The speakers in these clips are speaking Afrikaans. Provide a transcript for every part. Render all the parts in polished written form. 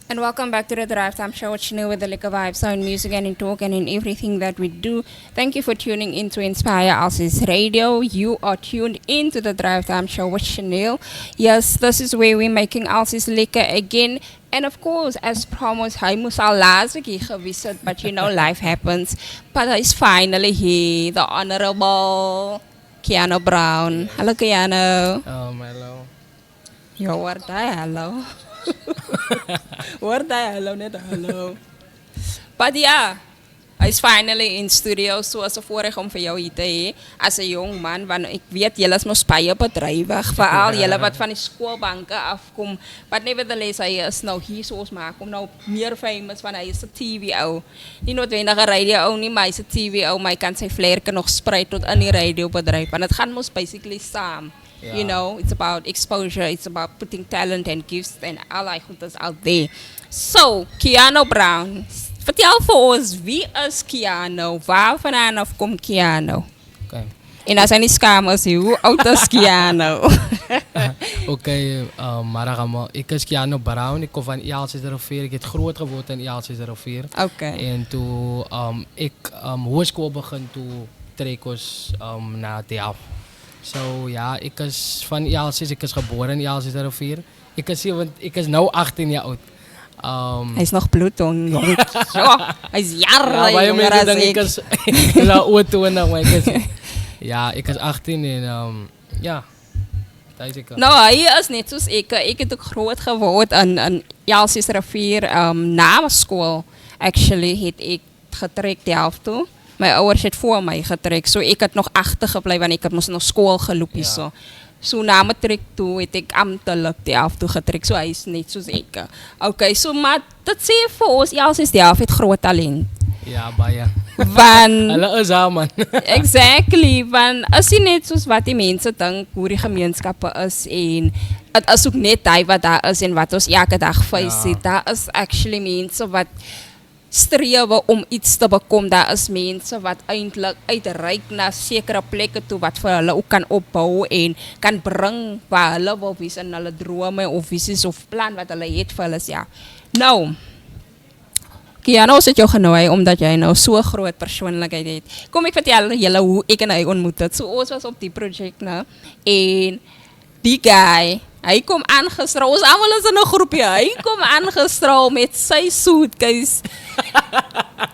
And welcome back to the Drive Time Show, which you know with the liquor vibes, sound music, and in talk, and in everything that we do. Thank you for tuning in to Inspire Alsis Radio. You are tuned in to the Drive Time Show with Chanel. Yes, this is where we're making Alsis liquor again. And of course, as promised, hy moes al laas week hier gewees het, but you know, life happens. But he's finally here, the Honorable Keanu Brown. Hello, Keanu. Hello. Yo, what the hello? What the hello, net hello. But yeah, hy's finally in studio. So as 'n voorreg om vir jou hier te hê as 'n jong man, want ek weet julle is mos baie bedrywig, veral julle wat van die skoolbanke afkom. But nevertheless, hy is nou hier soos maak om nou meer famous van hy is 'n TV ou. Nie noodwendig 'n radio ou nie, maar hy's 'n TV ou, maar hy kan sy vlerke nog sprei tot in die radiobedryf. Want dit gaan mos basically saam. You know, it's about exposure, it's about putting talent and gifts and allerlei goeders out there. So, Keanu Brown, vertel vir ons, wie is Keanu? Waar vandaan af kom Keanu? Okay. En as hy nie skaam is, hoe oud is Keanu? Okay, maar ik is Keanu Brown. Ik kom van Elsiersrivier. Ik heb groot geworden in Elsiersrivier. Okay. En toen ik hogeschool begin, toen trek ik naar Delft. So ja, ik is van Elsies, ik is geboren in Elsiersrivier. Ik is nu 18 jaar oud. Hij is nog bloedjong. Hij is jaren ja, jonger als ik. Is, ja, ik is 18 en ja, dat is ik. Nou, hij is net zoals ik. Ik heb ook groot geworden in Elsiersrivier na school. Actually, heb ik getrekt Delft toe. Mijn ouders het voor mij getrekt. So ik had nog achtergebleven en ik moest nog school gelopen. Ja. So na mijn trek toe heb ik ambtelijk Delft toe getrekt. So hij is net zoals ik. Oké, so maar dat zie je voor ons. Elsies Delft het groot talent. Ja, baie. Want Hulle is daar, man. exactly, want as jy net soos wat die mense dink hoe die gemeenskappe is en dit is ook net hy wat daar is en wat ons elke dag face het. Daar is actually mense wat strewe om iets te bekom. Daar is mense wat eintlik uitreik na sekere plekke toe wat vir hulle ook kan opbou en kan bring waar hulle wil wees in hulle drome of visies of plan wat hulle het vir hulle. Ja. Nou, Keanu, ons het jou genooi omdat jy nou so groot persoonlikheid het. Kom ek vertel julle hoe ek en hy ontmoet het. So ons was op die projek nou en die guy, hy kom aangestraal. Ons almal is in 'n groepie. Hy kom aangestraal met sy suitcase.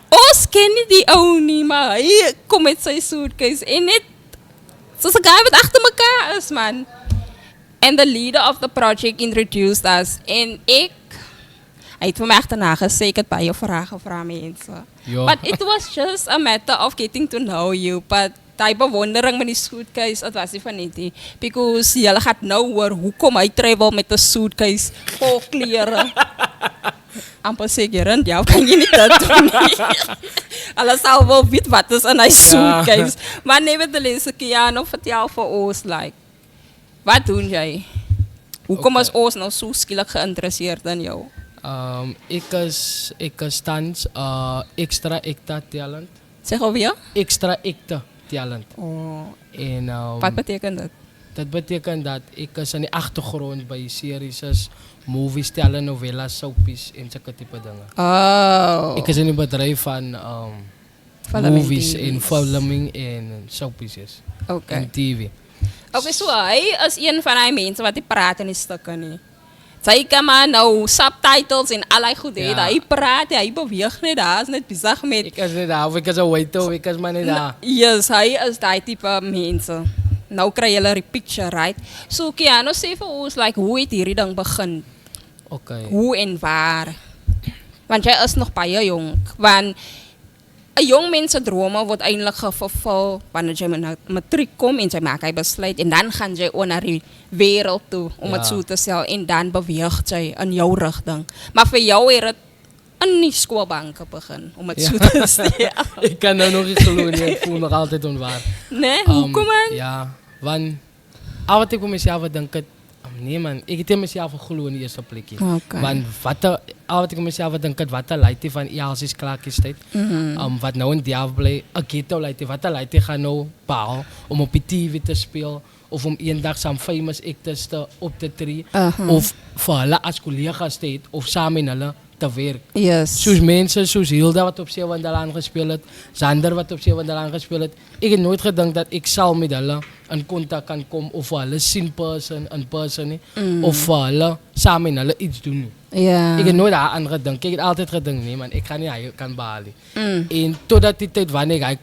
Ons ken nie die ou nie, maar hy kom met sy suitcase en net soos 'n guy wat agter mekaar is, man. And the leader of the project introduced us en hy het vir my agterna gesê ek het baie vrae gevra mense. Ja. But it was just a matter of getting to know you. But die bewondering met die suitcase, het was nie van net nie. Because julle gaan nou hoor hoekom hy travel met 'n suitcase vol klere. Amper seker, ja, kan jy nie dit doen nie. Hulle sal wel weet wat is in hy suitcase. Maar nevertheless, Keanu, vertel vir ons, like, wat doen jy? Hoekom is ons nou so skielik geïnteresseerd in jou? Ik is thans extra acta talent. Zeg alweer? Extra acta talent. Oh. En Wat betekent dat? dat betekent dat ik is aan de achtergrond bij series, movies, telenovelas, soapies en zulke type dingen. Oh. Ik is in een bedrijf van Filming movies TV's. en filming en soapies Okay. en TV. Okay, so hy is een van die mense wat nie praat in die stukke nie. Sy kan maar nou subtitles en allerlei goed hê. Ja. Hy praat, hy beweeg net, daar is net besig met. Ik is niet daar, of ik is een waiter, ik is maar niet daar. Yes, hy is daai tipe mense. Nou kry julle die picture, right? So Keanu, sê vir ons like hoe het hierdie ding begin? Oké. Hoe en waar? Want jy is nog baie jonk. Want 'n jong mens se drome word eintlik vervul wanneer jy met matriek kom en jy maak hy besluit en dan gaan jy na die wêreld toe om dit Ja. so te sê en dan beweeg jy in jou rigting. Maar vir jou het dit in die skoolbanke begin om dit so te sê. Ik kan nou nog iets geloven, ik voel me nog altijd onwaar. Nee, hoekom man? Ja, want al wat ik op mezelf denk, nee man, ik heb in mezelf geloven in de eerste plekje. Okay. Want al wat ik op mezelf denk, wat de leiding van Elsies klaartjes tijd, wat nou in Delft blij, een ghetto leiding, wat de leiding gaan nou bouwen om op die TV te spelen, of om eendag saam famous actors op te tree Uh-huh. of vir hulle as kollegas te het of saam met hulle te werk. Yes. Soos mense soos Hilda wat op Sewendelaan gespeel het, Zander wat op Sewendelaan gespeel het. Ek het nooit gedink dat ek sal met hulle in kontak kan kom of vir hulle sien in person nie, of vir hulle saam met hulle iets doen nie. Ja. Ik heb nooit aan gedink. Ik heb altijd gedink, nee man, ik ga niet hij kan behalen. En totdat die tijd wanneer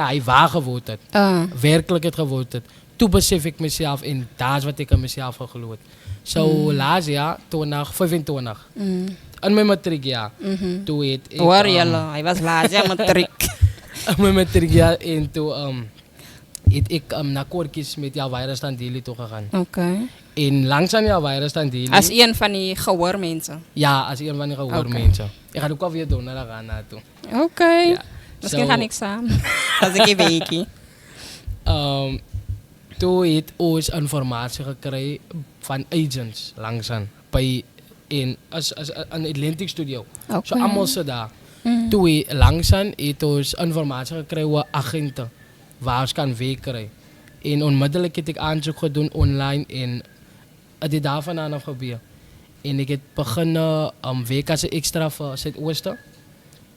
hij waar geworden het, werkelijk het geworden het, toen besef ik mezelf en daar is wat ik aan mezelf heb geloofd. Zo laatst jaar, 25. In mijn matriek jaar. Toen het ik... Hoor jullie, hij was laat, ja, matriek. In mijn matriek jaar en toen het ik naar Korkies met jouw virus aan Dili toe gegaan. Oké. En langzaam jouw virus aan Dili. Als een van die gehoormensen? Ja, als een van die gehoormensen. Ik ga ook wel weer doen, naar gaan naartoe. Oké. Ja. Misschien ga ik samen. Als ik een weekje. Toen het ons informatie gekregen van agents langzaam. Bij als een Atlantic Studio. Zo allemaal ze daar. Toen we langzaam het ons informatie gekregen van agenten. Waar ze kan werken. En onmiddellijk heb ik aanzoek gedaan online en het is daar vandaan afgebeurd. En ik heb begonnen werken als extra voor Zuidoosten.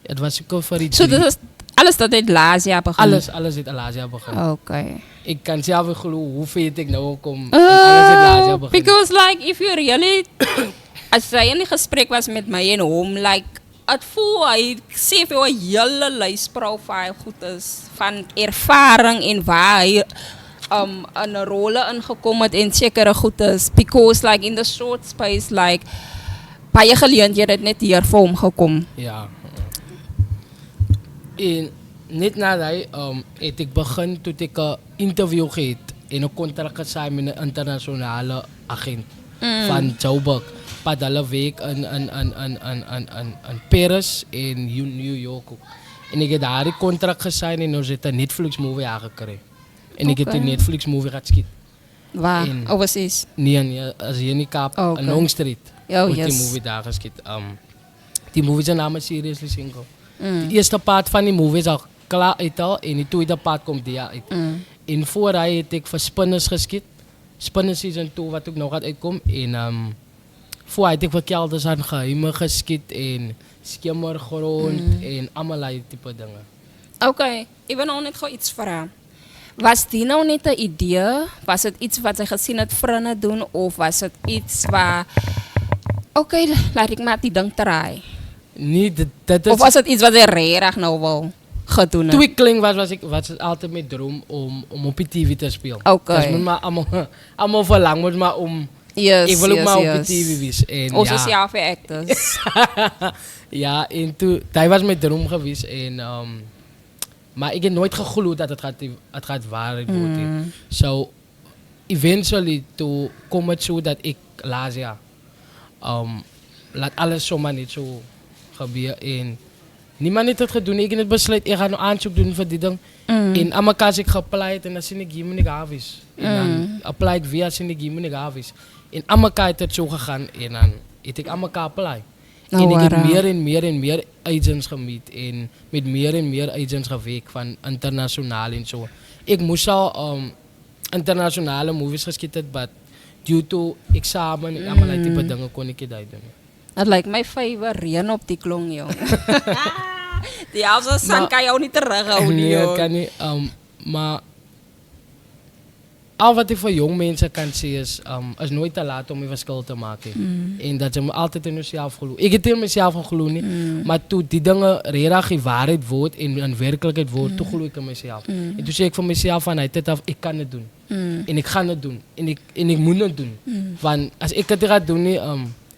Het was ook voor iets. So, dus alles dat uit Lazia begon? Alles uit Lazia begon. Oké. Ik kan zelf niet geloven hoeveel ik nou kom. Alles uit Lazia begon. Because like, if you really... als hij in een gesprek was met mij en hom, like... Het voel, hij zegt veel een hele lijstprofiel goed is. Van ervaring en waar hij een rol in gekomen en zekere goed is. Because like in the short space, like... Baie geleenthede het net hier voor hom gekomen. Ja. En net nadat het ik begin toen ik een interview gehad en een contract gesign met een internationale agent van Joburg. Padala week in Paris en New York ook. En ik heb daar die contract gesign en ons het een Netflix movie aangekregen. En ik heb die Netflix movie gehad schieten. Waar? Overseas? Nee, als hier in die Kaap, in Long Street. Oh, die movie daar geschiet. Die movie zijn naam is Seriously Single. De eerste part van die movie is al klaar uit al en die tweede part komt die uit. En voor hij heb ik voor Spinners geschiet. Spinners season 2 wat ook nog gaat uitkomen. En voor heb ik voor Kelders aan geheimen geschiet en skimmergrond en allemaal die type dingen. Oké, ik wil nou net gewoon iets vragen. Was die nou net een idee? Was het iets wat ze gezien het vrienden doen? Of was het iets waar... Oké, laat ik maar die ding draaien. Nee, dat is... Of was het iets wat ze redelijk nou wel gedaan hebben? Toen ik klein was het altijd mijn droom om op die TV te spelen. Oké. Dat is maar allemaal verlang, moet maar om... Yes, ik wil ook yes, maar op yes. die TV wezen. Of sociaal voor actors. Ja, en toen... Dat was mijn droom geweest. En, maar ik heb nooit geloofd dat het gaat waarheid worden. So, eventually, toen kwam het zo dat ik laat ja... laat alles zomaar niet zo gebeuren. En niemand heeft het gedaan. Ik heb het besluit, ik ga een aanzoek doen voor die ding. En aan elkaar heb ik geapplied en dan zie ik hier meneer Gavis. En dan applied via zie ik hier meneer Gavis. En aan elkaar is het zo gegaan en dan heb ik aan elkaar applied. En ik heb meer en meer agents gemeet en met meer en meer agents gewerkt van internationaal en zo. Ik moest al internationale movies geschieten, maar due to examen en allemaal type dingen kon ik het uit doen. Het lijkt mij vijver reën op die klong, joh. Die halve zang kan jou niet terughouden, nee, joh. Nee, kan niet. Maar al wat ik voor jong mensen kan zien is nooit te laat om je verschil te maken. En dat je me altijd in jezelf gelooft. Ik heb in mezelf geloofd, maar toen die dingen redelijk waarheid wordt en een werkelijkheid wordt, toen geloof ik in mezelf. En toen zei ik van mezelf van, ik kan het doen. En ik ga het doen. En ik moet het doen. Want als ik het ga doen,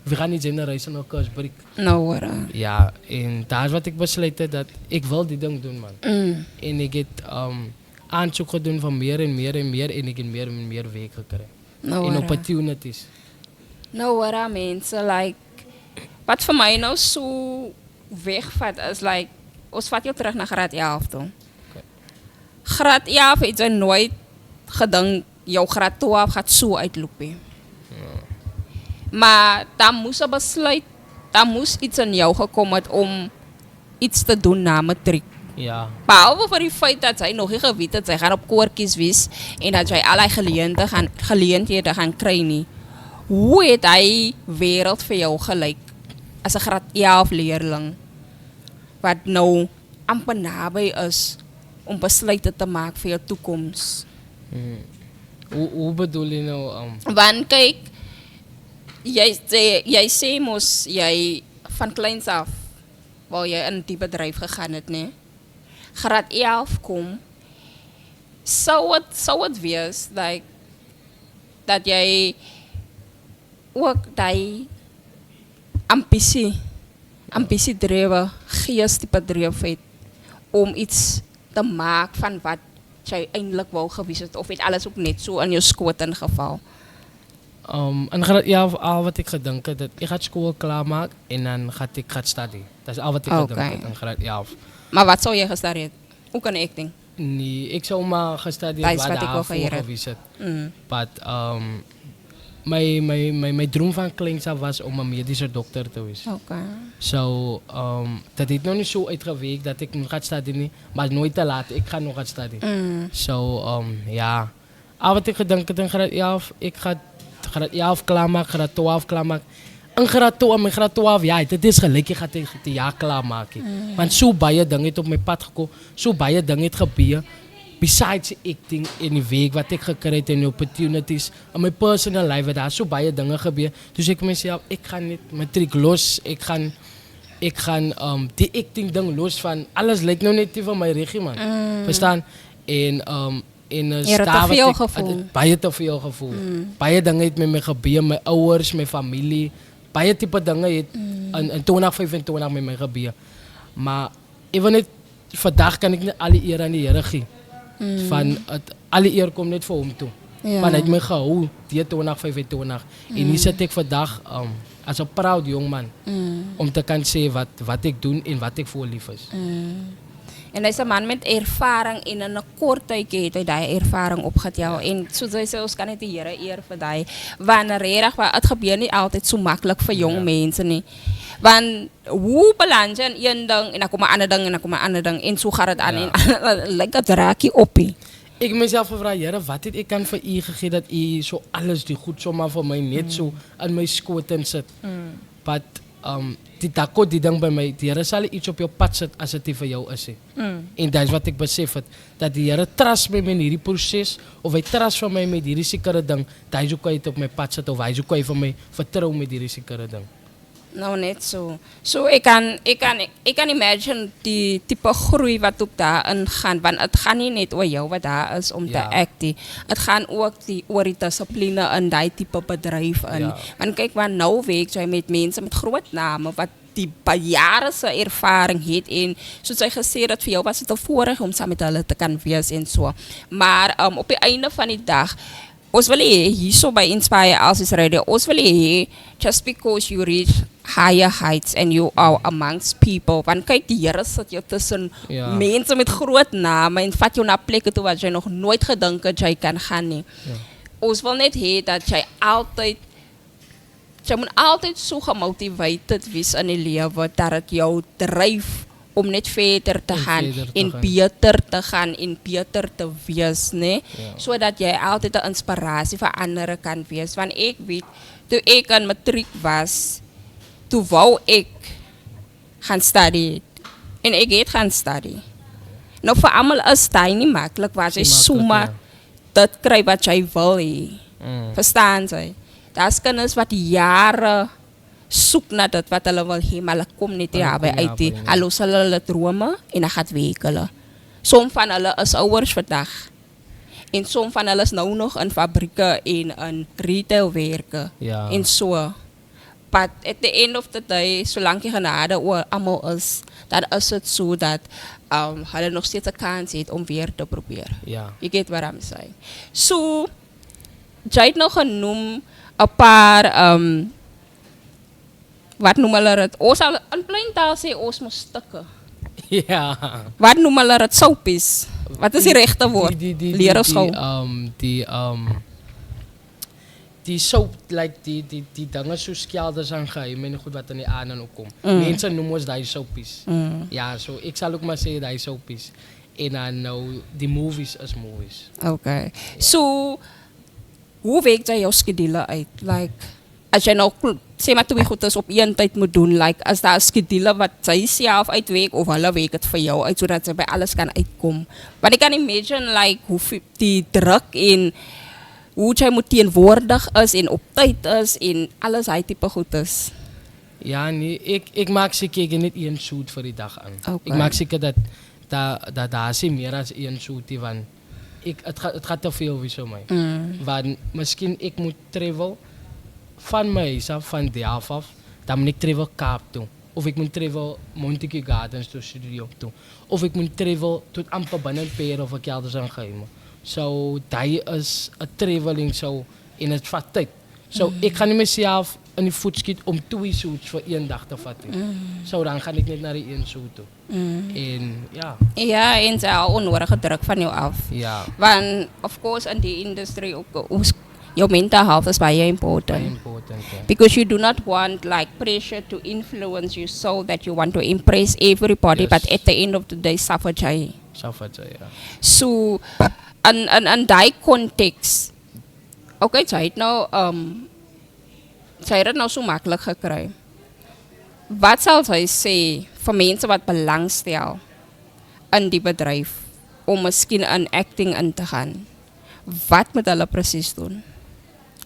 we gaan niet genereren naar Kursbrik. Nou hoor. Ja, en daar is wat ik besloten dat ik wil die ding doen, man. En ik heb aanzoek gedaan van meer en meer en meer en ik heb meer en meer werk gekregen. Nou en opportunities. Nou hoor, mensen, like, wat voor mij nou zo wegvat is, like, ons vat jou terug naar graad 11 toe. Okay. Graad 11 het jy nooit gedink jou graad 12 gaat zo uitlopen. Maar daar moest een besluit, daar moest iets in jou gekomen om iets te doen na matriek. Ja. Behalve vir die feit dat sy nog nie geweet het, sy gaan op koortjies wees en dat sy allerlei geleenthede gaan kry nie. Hoe het hy wêreld vir jou gelyk as 'n graad 11 leerling wat nou amper naby is om besluite te maak vir jou toekoms? Hoe bedoel je nou? Want kyk, jy sê mos jy van kleins af waar jy in die bedryf gegaan het, nee. Graad 11 kom, sou het wees like dat jy ook die ambisie drewe, gees tipe dreef het om iets te maak van wat jy eintlik wou gewees het, of het alles ook net so in jou skoot ingeval? In graad 11 al wat ik gedink het, dat ik ga school klaarmaken en dan ga ik studeren. Dat is al wat ik gedink het in graad 11. Maar wat zou je gestudeerd? Hoe kan ik denk? Nee, ik zou maar gestudeerd wat ik wil geleerd geweest het. But mijn droom van kleins af was om een medische dokter te wezen. So, dat heeft nog niet zo uitgewerkt dat ik nog ga studeren, maar nooit te laat. Ik ga nog gaan studeren. So, ja. Al wat ik gedink het in graad 11, ik ga graad 11 klaarmaken, graad 12 klaarmaken. In graad 12, ja, dit is gelijk, je gaat het jaar klaarmaken. Want zo baie dingen het op mijn pad gekomen, zo baie dingen het gebeuren. Besides acting in die week wat ik gekregen en opportunities, in mijn personal life, daar zo baie dingen gebeuren. Dus ik mezelf, ik ga niet matriek los, ik ga die acting ding los van, alles lijkt nou net van mijn regie, man. Verstaan? En te veel gevoel. Baie te veel gevoel. Baie dinge het met my gebeur, my ouers, my familie. Baie tipe dinge het in 2025 met my gebeur. Maar even net vandag kan ek net alle eer aan die Here gee. Van alle eer kom net vir hom toe. Want hy het my gehou die 2025 en hier sit ek vandag as 'n proud jong man om te kan sê wat ek doen en wat ek voor lief is. En hij is een man met ervaring en in een kort tijdje heeft hij die ervaring opgetel. En zoals hij zelfs kan het de Here eer voor die. Want het gebeurt niet altijd zo makkelijk voor jonge mensen. Nie. Want hoe beland je in één ding en dan komt een ander ding en dan komt een ander ding. En zo gaat het aan en lijkt het raak je op. Ik mezelf gevraagd, Here, wat het ik kan voor u gegeven dat u zo alles die goed zomaar voor mij net zo aan mijn schoten zit. But die tako die ding bij mij, die Here sal iets op jou pad sit as dit vir jou is. En dat is wat ik besef het, dat die Here trust my met hierdie proses of hy trust van my met hierdie sekere ding, dat hy so kan op my pad sit of hy so kan van my vertrou met hierdie sekere ding. Nou net zo. So ik kan imagine die type groei wat ook daarin gaan. Want het gaat niet net oor jou wat daar is om te acten. Het gaat ook oor die discipline in die type bedrijf in. Ja. Want kijk, want nou werk jy met mensen met groot namen wat die jaren ervaring het en soos hy gesê dat vir jou was het 'n voorreg om saam met hulle te kan wees en so. Maar op die einde van die dag ons wil hier so by Inspire Alsis Radio, ons wil hê just because you reach higher heights and you are amongst people, want kyk die Here sit jou tussen mense met groot name en vat jou na plekke toe wat jy nog nooit gedink het jy kan gaan nie. Ons wil net hê dat jy moet altyd so gemotiveerd wees in die lewe dat dit jou dryf om net verder te gaan en beter te gaan en beter te wees, nee? Zodat jij altijd een inspiratie voor anderen kan wees. Want ik weet, toen ik een matriek was, toen wou ik gaan studeren. En ik het gaan studeren. Nou, voor allemaal is het niet makkelijk, waar je zomaar dat krijgt wat jij wil. Verstaan ze? Dat is kennis wat jaren zoek naar dat wat hulle wil hê, maar hulle kom net daarby uit die hallo sal hulle drome en dan gaat wekelen. Som van hulle is ouers vandag. En som van hulle is nou nog in fabrieke en in retail werken. En so. But at the end of the day, solank jy genade oor almal is, dan is het so dat hulle nog steeds 'n kans het om weer te proberen. You get what I'm saying. So, jy het nog genoem 'n paar wat noem hulle dit? Ons sal in plain taal sê ons moet stukke. Ja. Wat noem hulle dit? Soapies. Wat is die regte woord? Die die soap, like die dinge so skelders en geheim en goed wat aan die aan en opkom. Mense noem ons daai soapies. Ja, so ek sal ook maar sê daai soapies. En dan nou die movies is movies. Okay. So hoe werk jy jou skedule uit? Like as jy nou sê maar twee goedes op een tyd moet doen, like as daar 'n skedule wat sy self uitwerk of hulle werk dit vir jou uit sodat jy by alles kan uitkom. Want ek kan imagine like hoe die druk en hoe jy moet teenwoordig is en op tyd is en alles hy tipe goedes. Ja, nee, ek maak seker ek het net een shoot vir die dag aan. Okay. Ek maak seker dat daar is meer as een shootie want het gaat te veel wie so my. Want miskien ek moet travel van my huis af, van die af, dan moet ek travel Kaap toe. Of ek moet travel Montague Gardens toe, studio toe. Of ek moet travel tot amper binne Peer of ek elders aan geheim. So, die is 'n traveling so en het vat tyd. So, ek gaan nie myself in die voet skiet om 2 shoots vir een dag te vat nie. So, dan gaan ek net na die een shoot toe. En ja. Ja, en sy hou onnodige druk van jou af. Ja. Want of course in die industrie ook your mental health is baie important. Important, ja. Because you do not want like pressure to influence you so that you want to impress everybody, Yes. but at the end of the day suffer jy. Suffer jy, ja. So in daai konteks. Okay, sy het nou sy het dit nou so maklik gekry. Wat sal sy sê vir mense wat belangstel in die bedryf om miskien in acting in te gaan? Wat moet hulle presies doen?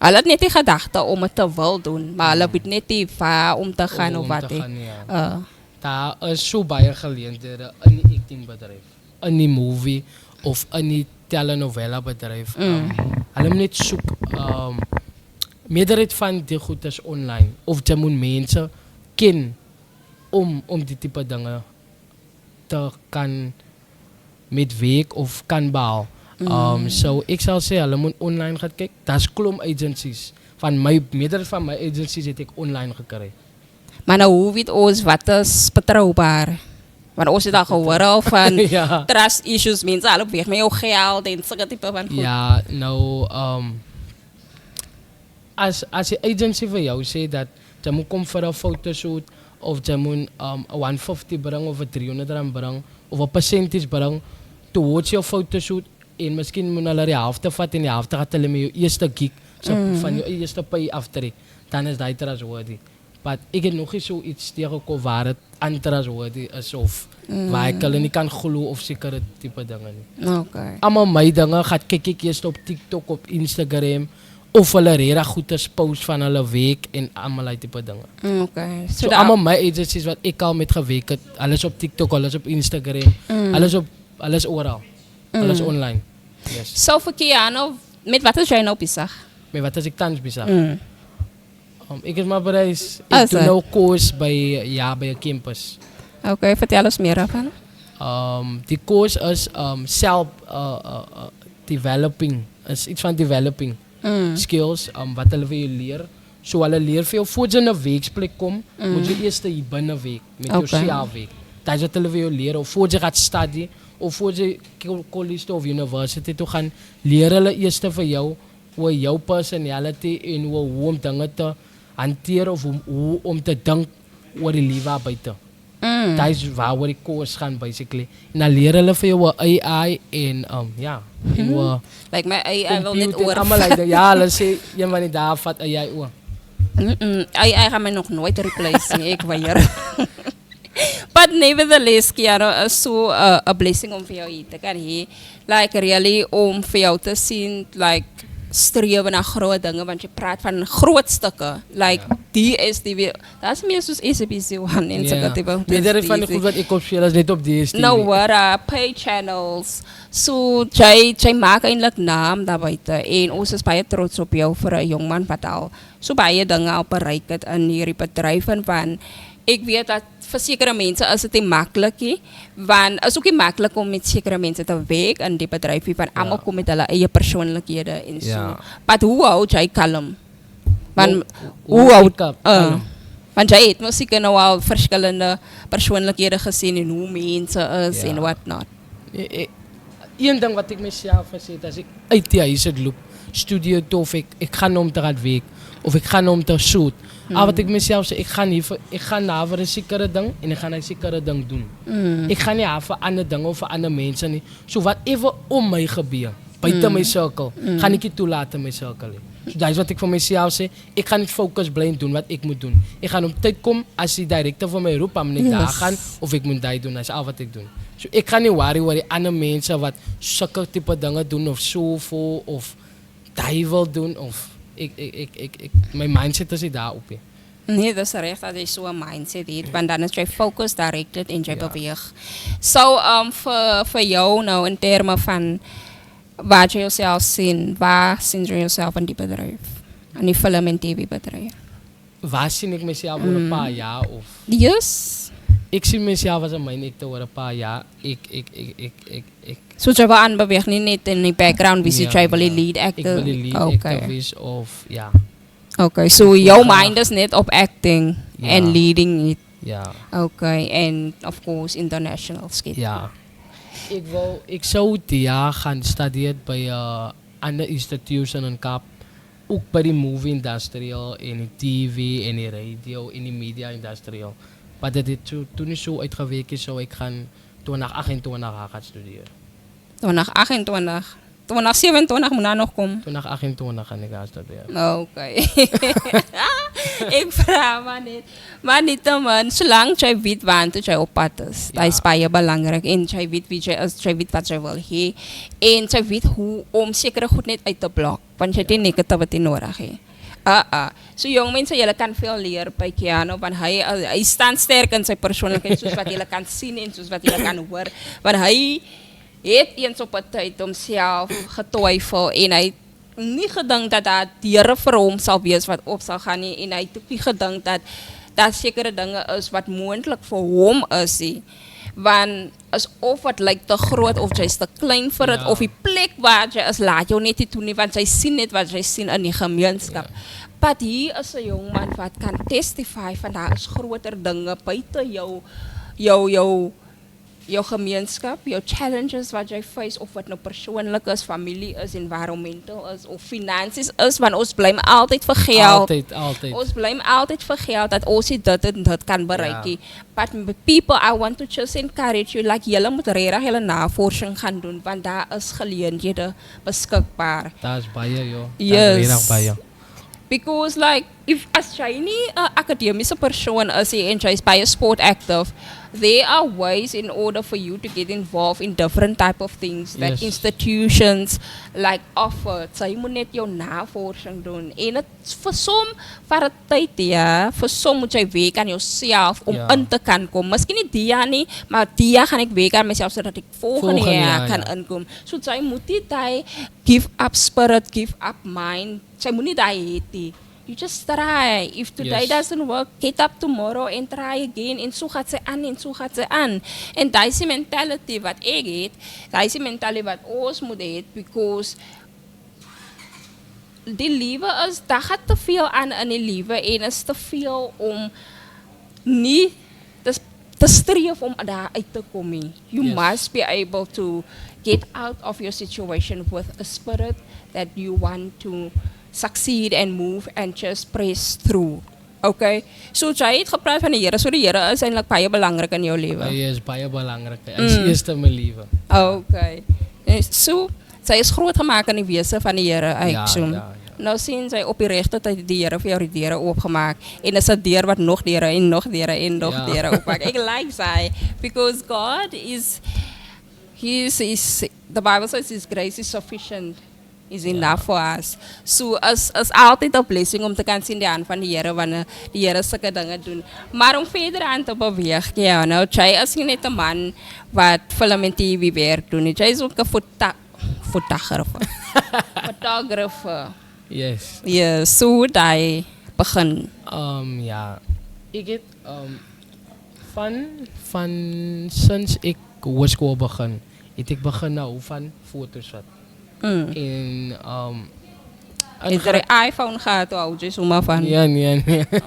Hulle het net die gedagte om dit te wil doen, maar hulle weet net nie waar om te gaan of wat nie. Ja. Daar is so baie geleenthede in die actingbedryf, in die movie of in die telenovela bedryf. Hulle moet net soek meerderheid van die goed is online of jy moet mense ken om die tipe dinge te kan met werk of kan behaal. So ek sal sê hulle moet online gaan kyk. Daar's klomp agencies. Meerderheid van my agencies het ek online gekry. Maar nou hoe weet ons wat is betrouwbaar? Want ons het al gehoor van Ja. trust issues, mense hulle weg met jou geld en sulke tipe van goed. Ja, nou as die agency vir jou sê dat jy moet kom vir 'n fotoshoot of jy moet 'n 150 bring of 'n 300 rand bring of 'n percentage bring towards jou fotoshoot en miskien moet hulle die helfte vat en die helfte gaan hulle met jou eerste gig van jou eerste pay aftrek, dan is dit trustworthy. Maar ek het nog nie so iets tegengekom waar het untrustworthy is of waar ek hulle nie kan glo of sekere tipe dinge nie. Okay. Allemaal my dinge gaan kyk ek eerst op TikTok, op Instagram of hulle regtig goeders post van hulle week en allemaal die tipe dinge. Okay. So allemaal my agencies wat ek al met gewerk het, alles op TikTok, alles op Instagram, alles oral. Alles online. Yes. So vir Kiano, met wat is jy nou besig? Met wat is ek tans besig? Ek is maar bereis. Is Ek doen het? nou koers by 'n campus. Okay, vertel ons meer daarvan. Die koers is self developing. Is iets van developing skills wat hulle vir jou leer. So hulle leer vir jou voor jy in 'n werksplek kom, moet jy eers hier binne werk met jou self werk. Dat is wat hulle vir jou leer of voor jy gaat study of voor jy college of university toe gaan, leer hulle eers vir jou hoe jou personality en hoe om dinge te hanteer of hoe om te dink oor die lewe buite. Dat is waar die koers gaan basically. En dan leer hulle vir jou AI en ja, en hoe Like my AI wil net computer, oor. allemaal like, ja, hulle sê een van die dae vat AI oor. AI gaan my nog nooit replace nie, ek weier. But nevertheless, Kiara, is so a blessing om vir jou hier te kan hê. Like really om vir jou te sien, like streven na groot dinge, want jy praat van groot stukke. Like DSTV, dat is meer soos SABC1 en sulke tipe. Meerderheid van die goed wat ek opspeel is net op DSTV. Nou, pay channels. So, jy maak eintlik naam daar buite en ons is baie trots op jou vir 'n jong man wat al so baie dinge al bereik het in hierdie bedryf en van ek weet dat vir sekere mense is dit nie maklik nie, want is ook nie maklik om met sekere mense te werk in die bedryf nie, want almal kom met hulle eie persoonlikhede en so. Ja. Maar hoe hou jy kalm? Want Hoe hou ek kalm? Want jy het mos seker nou al verskillende persoonlikhede gesien en hoe mense is en what not. Een ding wat ek myself gesê het, as ek uit die huis het loop, studio toe of ik ga nou om te gaan werk of ik ga nou om te shoot. Al wat ik mezelf zeg, ik ga naar voor een zekere ding en ik ga een zekere ding doen. Ik ga niet af voor andere dingen of voor andere mensen niet. So wat even om mij gebeurt, buiten mijn cirkel, ga ik niet toelaten mijn cirkel. So dat is wat ik voor mezelf zeg. Ik ga niet focus blijven doen wat ik moet doen. Ik ga om tijd komen als die directeur voor mij roept, moet ik daar gaan of ik moet dat doen. Dat is al wat ik doe. So ik ga niet worry andere mensen wat zulke type dingen doen of zoveel of die wil doen of mijn mindset is daarop. Nee, dat is recht dat je zo'n mindset hebt, want dan is je focus directed en je beweegt. So, voor jou nou in termen van waar je jezelf ziet, waar zie je jezelf in die bedrijf? In die film- en tv-bedrijf? Waar zie ik mezelf over een paar jaar? Of? Yes. Ik zie mezelf als een mijn over een paar jaar. So je wil aanbewegen, niet net in die background, wie je wil lead actor? Ik wil lead actor wees of ja. Oké, so jouw mind is net op acting en leading niet. Ja. Oké, en of course international skit. Ja. Ik zou dit jaar gaan studeren bij andere instituten in Kaap. Ook bij de movie industrial, in de tv, in de radio, in de media industrial. Maar dat dit toen niet zo uitgewerkt is, zou ik gaan 2028 gaan studeren. 2028? 2027 moet daar nog komen? 2028 ga ik gaan studeren. Oké. Ik vraag maar niet man, zolang jij weet waar jij op pad is. Dat is bij je belangrijk. En jij weet wie jij is, jij weet wat jij wil hebben. En jij weet hoe om zeker goed net uit te blokken. Want je denkt niet dat het nodig is. So jong mensen, jullie kan veel leren bij Keanu, want hij staat sterk in zijn persoonlijkheid, zoals wat jullie kan zien en zoals wat jullie kan horen. Want hij heeft eens op een tijd homself getwijfeld en hij heeft niet gedacht dat dat dieren voor hem zal wees wat op zal gaan nie. En hij heeft ook niet gedacht dat dat zekere dingen is wat mogelijk voor hem is. Want alsof het lijkt te groot of jij is te klein voor het, of die plek waar je is, laat jou net niet doen, nie, want jij ziet net wat jij ziet in die gemeenschap. Maar hier is een jongeman wat kan testify van daar is groter dingen buiten jouw gemeenschap, jouw challenges wat jij face, of wat nou persoonlijk is, familie is, environmental is, of finansies is, want ons blijven altijd voor geld. Altijd. Ons blijven altijd voor geld dat ons dit en dat kan bereiken. But people, I want to just encourage you, like jullie moeten hele navorsing gaan doen, want daar is geleenthede beschikbaar. Dat is bij je, joh. Yes. Bij je. Because like, as jy nie 'n academiese persoon is en jy is by 'n sport active, there are ways in order for you to get involved in different type of things that institutions like offer. Jy moet net jou navorsing doen. En het vir som vir 'n tyd vir som moet jy werk aan jouself om in te kan kom. Miskien nie die jaar nie, maar die jaar gaan ek werk aan myself sodat ek volgende jaar kan inkom. So jy moet nie daai give up spirit, give up mind. Jy moet nie daai hê. You just try. If today doesn't work, get up tomorrow and try again. En so gaat ze aan, en so gaat ze aan. En dat is die mentality wat ik heb. Dat is die mentality wat ons moet hebben. Because die liefde is, daar gaat te veel aan in die liefde. En is te veel om niet te streven om daar uit te komen. You must be able to get out of your situation with a spirit that you want to succeed and move and just press through. Okay? So jy het gepraat van die Here. So die Here is eintlik baie belangrik in jou lewe. Hy is baie belangrik. Hy is eerste in my lewe. Okay. So sy is groot gemaak in die wese van die Here. Ja. Nou sien sy op die regte tyd die Here vir jou die deure oopgemaak en is 'n deur wat nog deure en nog deure en nog deure oopmaak. Ek like sy because God is the Bible says his grace is sufficient. Is enough for us. So as altijd een blessing om te kan zien de hand van de Here wanneer de Here zulke dingen doen. Maar om verder aan te bewegen, ja, nou, jij is niet een man wat film en tv werk doen. Jij is ook een fotografer. Yes. Ja, zo dat je begin. Ja, ik heb van sinds ik hogeschool begin, heb ik begin nou van foto's wat. En is er een iPhone gehad, oudje, zomaar van? Ja.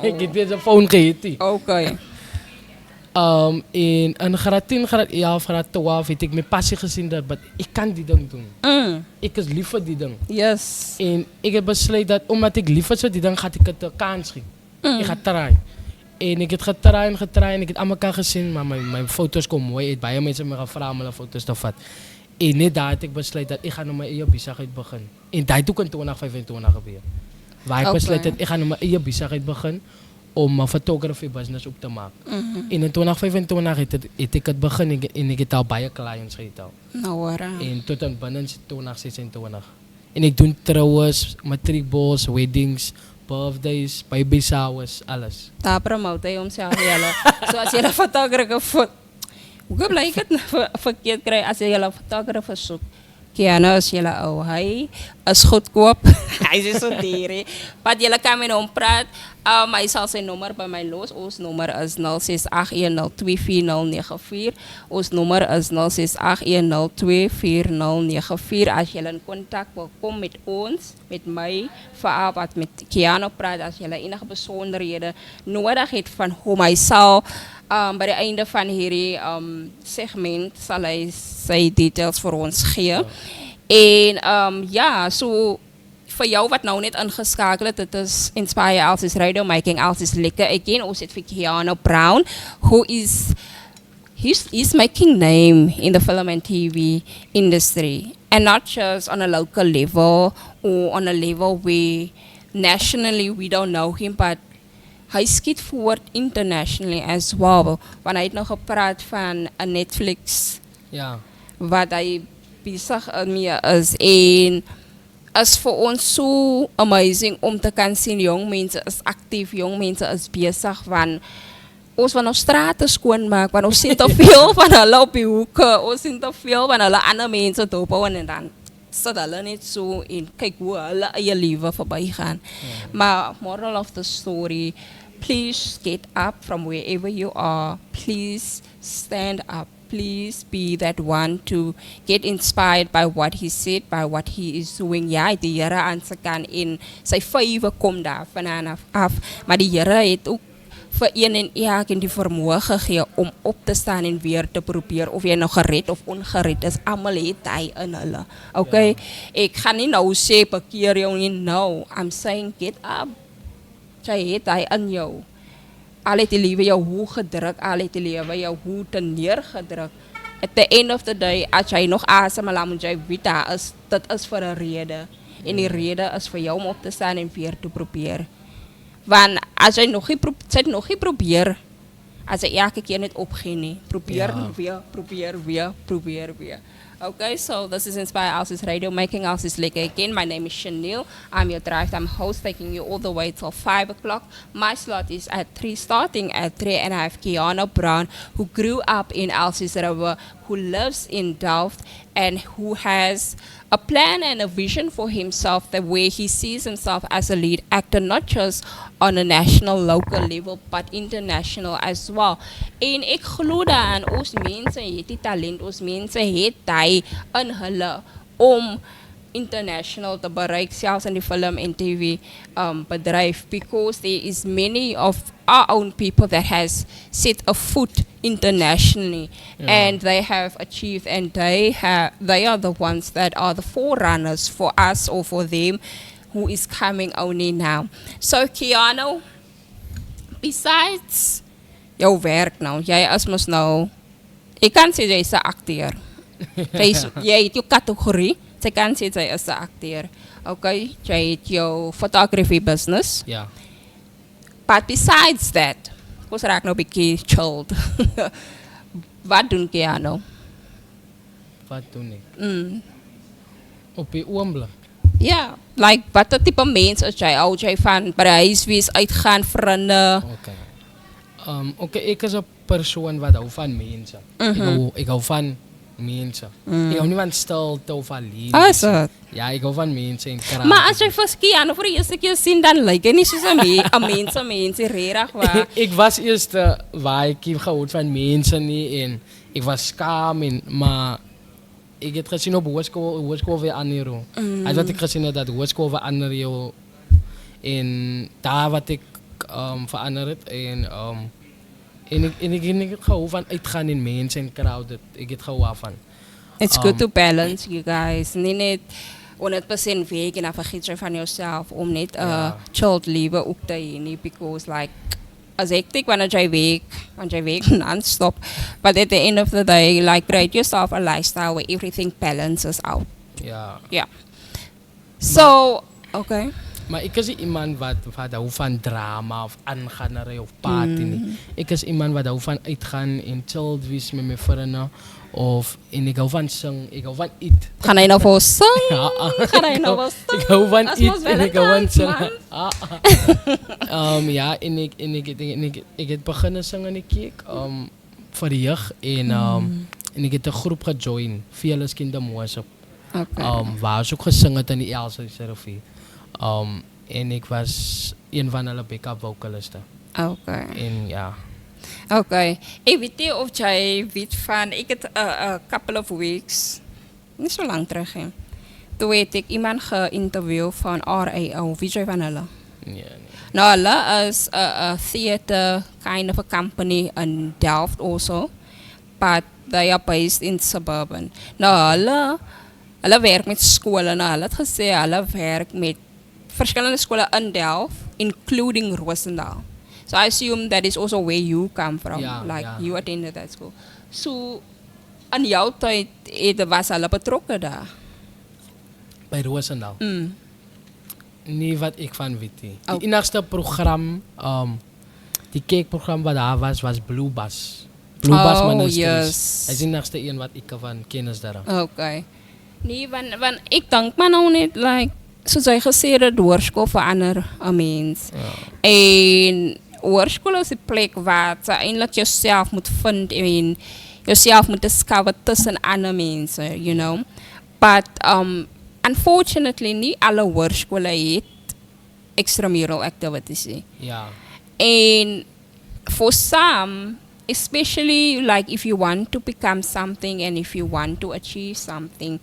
Ik heb deze phone gehad. Oké. In graad 10, graad 11, graad 12 heb ik mijn passie gezien dat ik kan die ding doen. Ik is lief voor die ding. Yes. En ik heb besloten dat omdat ik lief was voor die ding, ga ik het de kans geven. Ik ga draaien. En ik heb getraind. Ik heb aan elkaar gezien, maar mijn foto's komen mooi uit. Bij mensen me gaan vragen om mijn foto's te vatten. En net daar heb ik besloten dat ik ga naar mijn eigen bezigheid beginnen. En dat doe ik in 2025 gebeuren. Waar ik besloten dat ik ga naar mijn eigen bezigheid beginnen om een photography business op te maken. En in 2025 heb ik het begonnen en ik heb al bij clients gehad. Nou hoor. En tot en binnen 2026. En ik doe trouwens matriekballs, weddings, birthdays, baby showers, alles. Daar promote je homself jelle. Zoals je een fotografer hoe blijkt het verkeerd krijgen als je een fotografer zoekt? Kiana is jullie ou, hij is goedkoop. Hij is zo duur. Wat jullie kan met hem praten. Hij zal zijn nummer bij mij los. Ons nummer is 0681024094. Ons nummer is 0681024094. Als jullie in contact wil komen met ons, met mij, vooral wat met Kiana praat, als jullie enige bijzonderheden nodig heeft van hoe hij zal. Bij het einde van hierdie segment zal hij zijn details voor ons geven. En ja, so voor jou wat nou net ingeschakeld, het is Inspire Alsis Radio Making Alsis Lekker. Again, ons het vir Kiana Brown, who is making name in the film and TV industry. And not just on a local level or on a level where nationally we don't know him, but hij schiet voort internationally as well. Want hij heeft nog gepraat van een Netflix. Ja. Wat hij bezig mee is. En is voor ons zo amazing om te kunnen zien. Jong mensen is actief, jong mensen is bezig. Want ons van ons straten schoonmaak. Want ons zien te veel van hulle op die hoeken. Ons zien te veel van hulle andere mensen dopen. En dan zit hulle niet zo in. Kijk hoe hulle je leven voorbij gaan. Maar moral of the story, please get up from wherever you are. Please stand up. Please be that one to get inspired by what he said, by what he is doing. Ja, die Here aan se kan in sy vywe kom daar vanaf af. Maar die Here het ook vir een en elkeen die vermoë gegee om op te staan en weer te probeer of jy nou gered of ongered is. Almal het hy in hulle. Okay? Ek gaan nie nou sê bekeer jou nie. No, I'm saying get up. Jy het hy in jou. Al het die lewe jou hoe gedruk, al het die lewe jou hoe te neergedruk. At the end of the day, as jy nog asemhaal, moet jy weet dit is vir 'n rede. En die rede is vir jou om op te staan en weer te probeer. Want as jy nog nie probeer, as jy elke keer net opgee nie, probeer weer. Okay, so this is Inspire Alsis Radio, making Alsis Lekker again. My name is Chanel. I'm your drive-time host, taking you all the way till 5 o'clock. My slot is at 3, starting at 3, and I have Kiana Brown, who grew up in Alsis River, who lives in Delft, and who has a plan and a vision for himself, the way he sees himself as a lead actor, not just on a national, local level, but international as well. En ek glo daaraan, ons mense het die talent, ons mense het hy in hulle om international te bereik, selfs in die film en TV bedryf, because there is many of our own people that has set a foot internationally, and they have achieved, and they are the ones that are the forerunners for us or for them who is coming only now. So Kiana, besides jou werk nou, jy is mos nou, ek kan sê jy is 'n akteur. Jy het jou kategorie, jy kan sê jy is 'n akteur. Okay, jy het jou photography business. Ja. But besides that, ons raak nou 'n bietjie chilled. Wat doen Kiana? Wat doen ek? Op die oomblik. Ja, like wat type mens is jy? Hou jy van by die huis wees, uitgaan, vriende? Okay, ek is 'n persoon wat hou van mense. Ek hou van mense. Ek hou nie van stilte of alleen. Ja, ek hou van mense en kraak. Maar as jy vir Kiana vir die eerste keer sien, dan lyk hy nie soos 'n mens regtig waar. Ek was eers waar ek gehou van mense nie en ek was skaam maar ik heb gezien op hoërskool weer Anero. Als wat ik gezien heb dat hoërskool weer Anero en daar wat ik veranderd en En ik het gehou van uitgaan in mensen en crowded. Ik het gehou van. It's good to balance, you guys. Niet net 100% werk en dan vergeet je van jezelf om net chilled leven ook te hebben. Because like, als ik denk wanneer jij werkt, want jij werkt non-stop. But at the end of the day, like, create yourself a lifestyle where everything balances out. Ja. Yeah. So, okay. Maar ik is niet iemand wat houdt van drama of aangaan of party. Nie. Ik is iemand wat houdt van uitgaan en chilled wees met mijn vrienden. Of en ik hou van zingen, ik hou van eat. Gaan hij nou voor zingen? Ja, Gaan hij nou voor zingen? Ik hou van Dat eat was wel en een ik hou van dans, zingen. Ja, en ik heb beginnen zingen in de kerk voor de jeugd. En ik heb een groep gejoined, Fearless Kingdom Worship. Okay. Waar ze ook gezongen in die Elsa Serafie. En ik was een van hulle backup vocalisten. Okay. En ja. Okay. Ik weet niet of jij weet van, ik heb a couple of weeks, niet zo lang terug, hè. Toen heb ik iemand geïnterviewd van RAO, weet jij van hulle? Nee. Nou, hulle is a theater kind of a company in Delft also, but they are based in suburban. Nou, hulle werk met skole, nou, hulle het gesê, hulle werk met verschillende skole in Delft, including Roosendaal. So I assume that is also where you come from, you attended that school. So, in jouw tijd was hulle betrokken daar? Bij Roosendaal? Nee, wat ik van weet. Het Oh. enigste programma, die kijkprogramma wat daar was Blue Bus. Blue Bus Ministries. Yes. Dat is het enigste een wat ik van kennis daar. Okay. Nee, want ik denk maar nou net, like, soos jy gesê het, hoërskool verander 'n mens. Ja. En hoërskool is 'n plek waar jy eintlik jouself moet vind en jouself moet discover tussen ander mense, you know. But unfortunately, nie alle hoërskole het extramural activities nie. Ja. And for some, especially like if you want to become something and if you want to achieve something,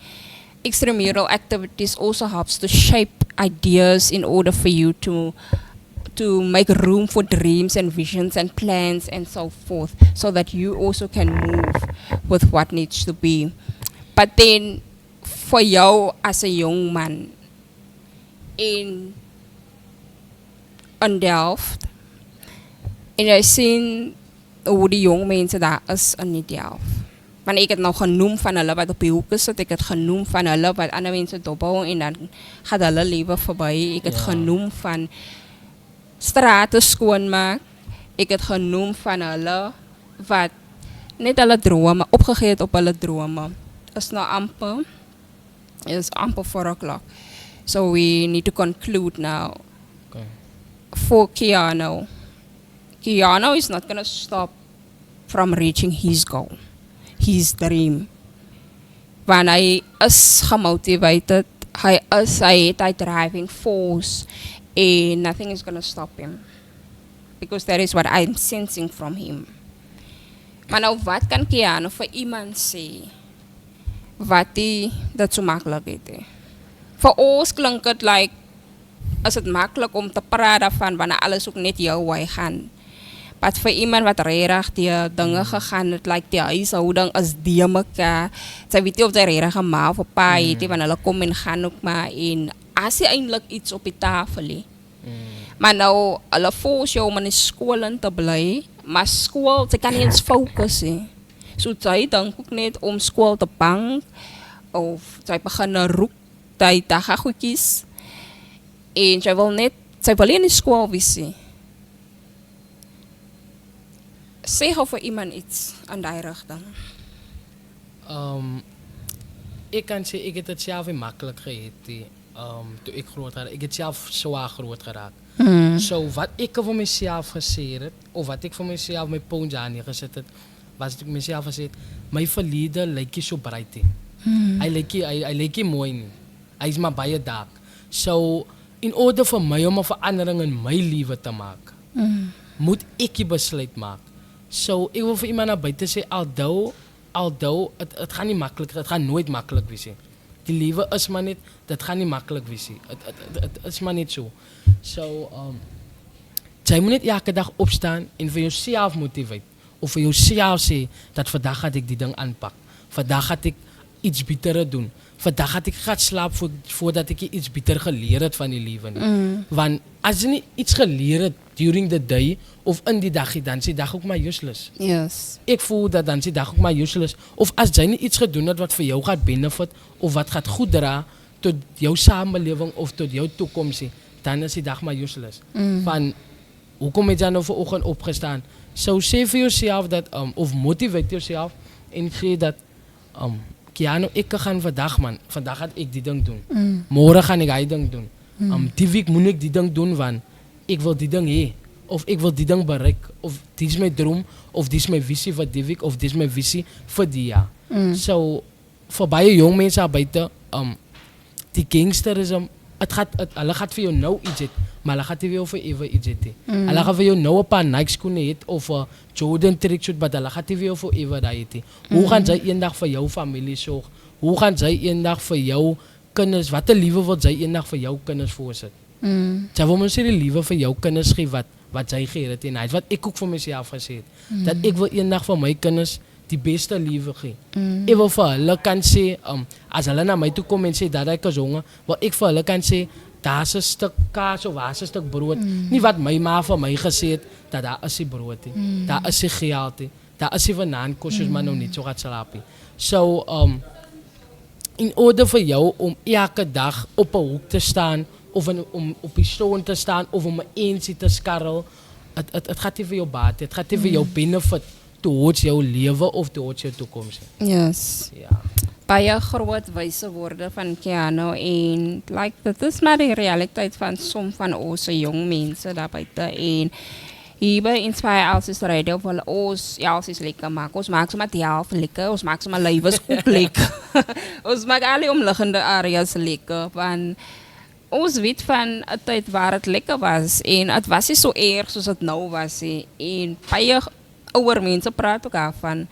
extramural activities also helps to shape ideas in order for you to make room for dreams and visions and plans and so forth, so that you also can move with what needs to be. But then for jou as a young man in Delft, en jy sien hoe die jong mense daar is in die Delft. Want ek het nou genoem van hulle wat op die hoeke sit, ek het genoem van hulle wat ander mense dophou en dan gaat hulle lewe verby. Ek het genoem van strate skoonmaak. Ek het genoem van hulle wat net hulle drome opgegee het op hulle drome. Is nou amper 4 o'clock. So we need to conclude now. Okay. For Keanu is not going to stop from reaching his goal, his dream. Want hy is gemotivated, hy het hy driving force, and nothing is going to stop him. Because that is what I'm sensing from him. Maar nou, wat kan Keanu vir iemand sê, wat hy dat so makkelijk het? Voor ons klink het like, is het makkelijk om te praten van wanneer alles ook net jou way gaan. Maar voor iemand wat regtig die dingen gegaan het, like die huishouding is die mekaar. Sy weet nie of die regtig ma of pa het, want hulle kom en gaan ook maar. En as jy eindelijk iets op die tafel het. Maar nou, hulle force jou om in die skool in te bly, maar skool, sy kan nie eens focus he. So sy dink ook net om skool te bank, of sy begin roek, sy daga goedjies. En sy wil nie in die skool wees he. Sê gou vir iemand iets aan die rigting. Ik kan zeggen, ik heb het zelf in makkelijk gehad. Toen ik groot werd, ik heb zelf zwaar groot geraakt. So wat ik voor mezelf gezegd heb, of wat ik voor mezelf met Ponja neergezet heb, was ik mezelf gezegd, mijn verleden lijkt je zo bright. Hij lijkt je mooi niet. Hij is maar baie dark. So in order voor mij om een verandering in mijn leven te maken, moet ik je besluit maken. So ik wil voor iemand naar buiten zeggen, although het gaat niet makkelijk, het gaat nooit makkelijk wezen. Die leven is maar niet, dat gaat niet makkelijk wezen. Het is maar niet zo. So, jij moet niet elke dag opstaan en voor jezelf motiveren. of vir jouself sê dat vandag gaan ek die ding aanpak. Vandag gaan ek iets beter doen. Vandag gaan ek gaan slaap voordat ek iets beter geleer het van die lewe nie. Want as jy nie iets geleer het during the day of in die dag, dan is die dag ook maar useless. Yes. Ek voel dat dan is die dag ook maar useless. Of as jy nie iets gedoen het wat vir jou gaat benefit of wat gaat goed dra tot jou samelewing of tot jou toekoms nie, dan is die dag maar useless. Van hoekom het jy nou vanoggend opgestaan? So sê vir jouself dat of motivate jouself en sê dat Keanu, ek gaan vandag man, vandag gaan ek die ding doen. Môre gaan ek hy ding doen. Die week moet ek die ding doen want ek wil die ding hê of ek wil die ding bereik of dit is my droom of dit is my visie vir die week of dit is my visie vir die jaar. So vir baie jong mense daar buite, die gangsterisme, hulle gaat vir jou nou iets hê, maar hulle gaat nie vir jou forever iets hê. Hulle gaan vir jou nou 'n paar Nike skoene hê of 'n Jordan tracksuit, maar hulle gaan nie vir jou forever daai hê. Hoe gaan jy eendag vir jou familie sorg? Hoe gaan jy eendag vir jou kinders, watter liewe wil jy eendag vir jou kinders voorsit? Jy wil mens die liewe vir jou kinders gee wat jy gee het en wat ek ook vir myself gesê het. Dat ek wil eendag vir my kinders die beste liewe gee. Ek wil vir hulle kan sê, as hulle na my toe kom en sê dat ek is honger, wil ek vir hulle kan sê, daar's 'n stuk kaas of daar's 'n stuk brood. Nie wat my ma vir my gesê het, dat daar is die brood nie. Daar is die geld nie. Daar is die vanaand kos soos maar nou nie so gaat slaap nie. So, in orde vir jou om elke dag op 'n hoek te staan, of om op die stoel te staan, of om 'n eensie te skarrel, het gaat nie vir jou baat, het gaat nie vir jou benefit towards jou lewe of towards jou toekoms. Yes. Ja. Baie groot wyse woorde van Keanu en like dit is maar die realiteit van som van ons jong mense daar buite en hier by Inspire Elsies Radio wil ons Elsies lekker maak. Ons maak sommer die helft lekker, ons maak sommer lewens ook lekker. Ons maak al die omliggende areas lekker want ons weet van 'n tyd waar dit lekker was en dit was nie so erg soos dit nou was nie. En baie ouer mense praat ook daarvan.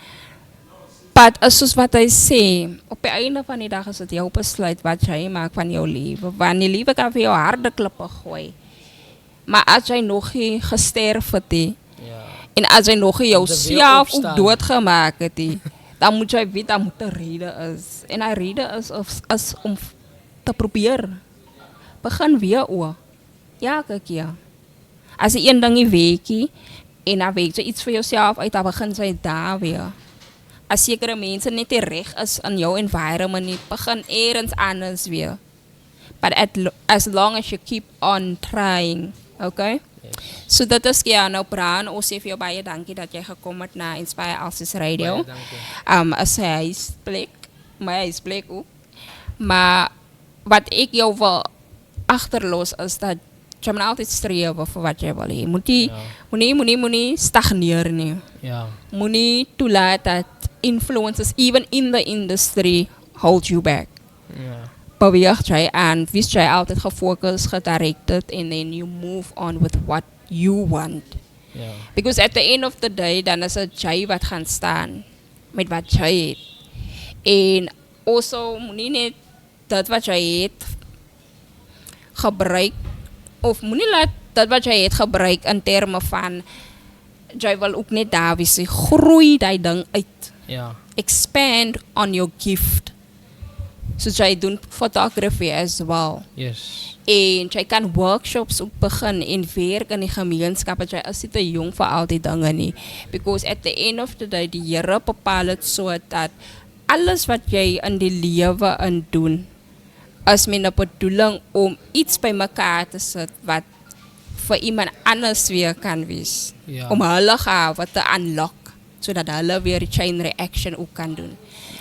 Maar is soos wat hy sê, op die einde van die dag is dit jou besluit wat jy maak van jou lewe. Want die lewe kan vir jou harde klippe gooi. Maar as jy nog nie gesterf het nie, en as jy nog nie jouself ook doodgemaak het nie, dan moet jy weet dat moet 'n rede is. En 'n rede is om te probeer. Begin weer oor. Ja, kyk ja. As jy een ding nie weet nie, en dan weet jy iets vir jouself uit, dan begin jy daar weer. As sekere mense net nie reg is in jou environment nie, begin eers anders weer. But as long as you keep on trying, okay? Yes. So dit is Keanu Braan. Ons sê vir jou baie dankie dat jy gekom het na Inspire Elsies Radio. As hy huisplek, my huisplek ook. Maar wat ek jou wil agterlos is dat jy moet altyd streef vir wat jy wil hê. Moenie stagneer nie. Ja. Moenie toelaat dat influences even in the industry hold you back. Ja. Beweeg jy aan, wees jy altyd gefocus, gedirected and then you move on with what you want. Ja. Because at the end of the day, dan is dit jy wat gaan staan met wat jy het. En also moenie net dat wat jy het gebruik of moenie laat dat wat jy het gebruik in terme van jy wil ook net daar wees, groei die ding uit. Ja. Expand on your gift. So jy doen photography as well. Yes. En jy kan workshops ook begin en werk in die gemeenskap. Jy is nie te jong vir al die dinge nie. Because at the end of the day, die Here bepaal het so dat alles wat jy in die lewe in doen, is met 'n bedoeling om iets by mekaar te sit wat vir iemand anders weer kan wees. Ja. Om hulle gawe te unlock, sodat hulle weer die chain reaction ook kan doen.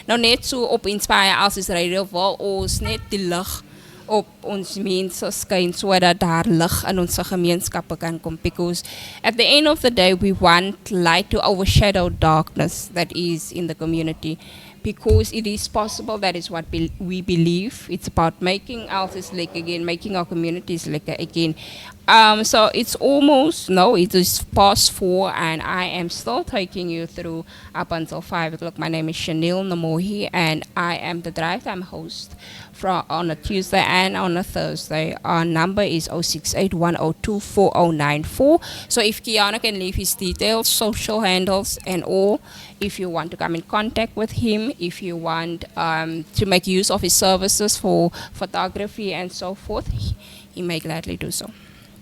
Nou net so op Inspire Elsies Radio wil ons net die lig op ons mense skyn sodat daar lig in ons gemeenskappe kan kom. Because at the end of the day we want light to overshadow darkness that is in the community. Because it is possible, that is what we believe. It's about making Elsies like again, making our communities like again. So it's almost, no, it is past 4, and I am still taking you through up until 5 o'clock. My name is Chanel Namohi, and I am the drive time host from on a Tuesday and on a Thursday. Our number is 0681024094. So if Kiana can leave his details, social handles, and all, if you want to come in contact with him, if you want to make use of his services for photography and so forth, he may gladly do so.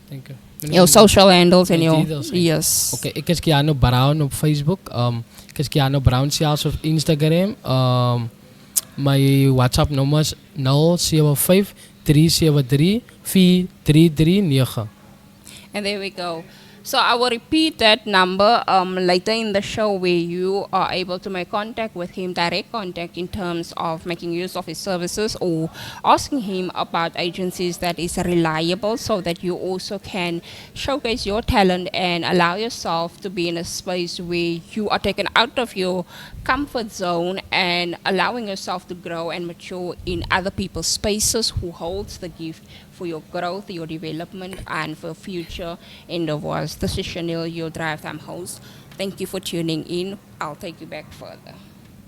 Thank you. Your social handles and Mijn your details, yes. Oké, ik is Keanu Brown op Facebook. Ik is Keanu Brown zelfs op Instagram. Mijn WhatsApp nummer is 075 373 4339. And there we go. So I will repeat that number later in the show, where you are able to make contact with him, direct contact in terms of making use of his services or asking him about agencies that is reliable, so that you also can showcase your talent and allow yourself to be in a space where you are taken out of your comfort zone and allowing yourself to grow and mature in other people's spaces who holds the gift for your growth, your development, and for future endeavors. This is Chanel, your Drive Time host. Thank you for tuning in. I'll take you back further.